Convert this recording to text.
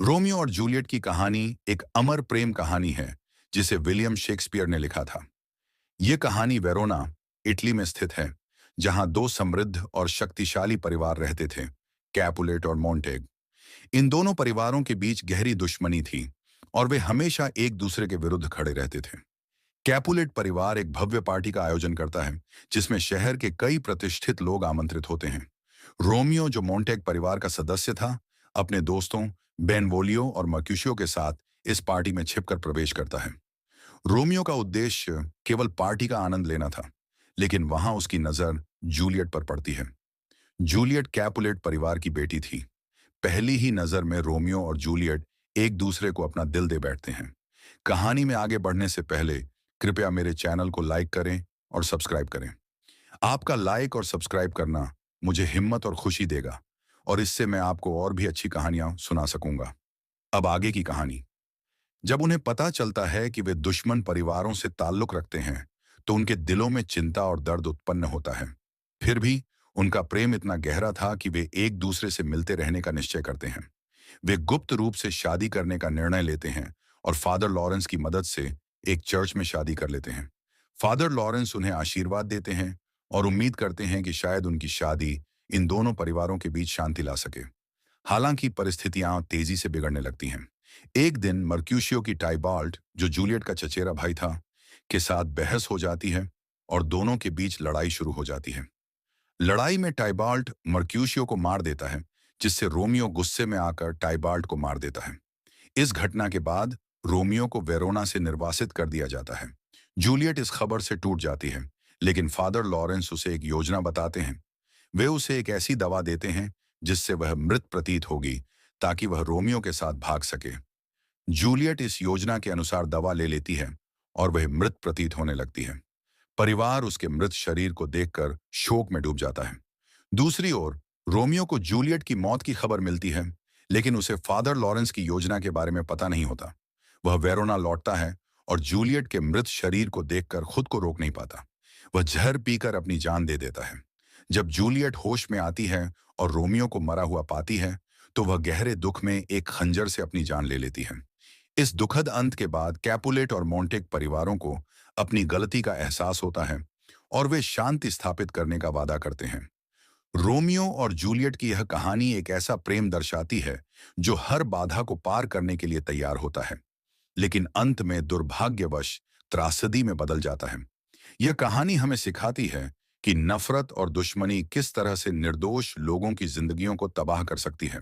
Romeo और Juliet की कहानी एक अमर प्रेम कहानी है जिसे विलियम शेक्सपियर ने लिखा था। ये कहानी वेरोना, इटली में स्थित है, जहां दो समृद्ध और शक्तिशाली परिवार रहते थे, कैपुलेट और मोंटेग। इन दोनों परिवारों के बीच गहरी दुश्मनी थी और वे हमेशा एक दूसरे के विरुद्ध खड़े रहते थे। कैपुलेट परिवार एक भव्य पार्टी का आयोजन करता है जिसमें शहर के कई प्रतिष्ठित लोग आमंत्रित होते हैं। रोमियो, जो मोंटेग परिवार का सदस्य था, अपने दोस्तों बेनवोलियो और मर्क्यूशियो के साथ इस पार्टी में छिपकर प्रवेश करता है। रोमियो का उद्देश्य केवल पार्टी का आनंद लेना था, लेकिन वहां उसकी नजर जूलियट पर पड़ती है। जूलियट कैपुलेट परिवार की बेटी थी। पहली ही नजर में रोमियो और जूलियट एक दूसरे को अपना दिल दे बैठते हैं। कहानी में आगे बढ़ने से पहले कृपया मेरे चैनल को लाइक करें और सब्सक्राइब करें। आपका लाइक और सब्सक्राइब करना मुझे हिम्मत और खुशी देगा और इससे मैं आपको और भी अच्छी कहानियां सुना सकूंगा। अब आगे की कहानी। जब उन्हें पता चलता है कि वे दुश्मन परिवारों से ताल्लुक रखते हैं, तो उनके दिलों में चिंता और दर्द उत्पन्न होता है। फिर भी उनका प्रेम इतना गहरा था कि वे एक दूसरे से मिलते रहने का निश्चय करते हैं। वे गुप्त रूप से शादी करने का निर्णय लेते हैं और फादर लॉरेंस की मदद से एक चर्च में शादी कर लेते हैं। फादर लॉरेंस उन्हें आशीर्वाद देते हैं और उम्मीद करते हैं कि शायद उनकी शादी इन दोनों परिवारों के बीच शांति ला सके। हालांकि परिस्थितियां तेजी से बिगड़ने लगती हैं। एक दिन मर्क्यूशियो की टाइबाल्ट, जो जूलियट का चचेरा भाई था, के साथ बहस हो जाती है और दोनों के बीच लड़ाई शुरू हो जाती है। लड़ाई में टाइबाल्ट मर्क्यूशियो को मार देता है, जिससे रोमियो गुस्से में आकर टाइबाल्ट को मार देता है। इस घटना के बाद रोमियो को वेरोना से निर्वासित कर दिया जाता है। जूलियट इस खबर से टूट जाती है, लेकिन फादर लॉरेंस उसे एक योजना बताते हैं। वे उसे एक ऐसी दवा देते हैं जिससे वह मृत प्रतीत होगी, ताकि वह रोमियो के साथ भाग सके। जूलियट इस योजना के अनुसार दवा ले लेती है और वह मृत प्रतीत होने लगती है। परिवार उसके मृत शरीर को देखकर शोक में डूब जाता है। दूसरी ओर रोमियो को जूलियट की मौत की खबर मिलती है, लेकिन उसे फादर लॉरेंस की योजना के बारे में पता नहीं होता। वह वेरोना लौटता है और जूलियट के मृत शरीर को देखकर खुद को रोक नहीं पाता। वह जहर पीकर अपनी जान दे देता है। जब जूलियट होश में आती है और रोमियो को मरा हुआ पाती है, तो वह गहरे दुख में एक खंजर से अपनी जान ले लेती है। इस दुखद अंत के बाद कैपुलेट और मोंटेग परिवारों को अपनी गलती का एहसास होता है और वे शांति स्थापित करने का वादा करते हैं। रोमियो और जूलियट की यह कहानी एक ऐसा प्रेम दर्शाती है जो हर बाधा को पार करने के लिए तैयार होता है, लेकिन अंत में दुर्भाग्यवश त्रासदी में बदल जाता है। यह कहानी हमें सिखाती है कि नफरत और दुश्मनी किस तरह से निर्दोष लोगों की जिंदगियों को तबाह कर सकती है।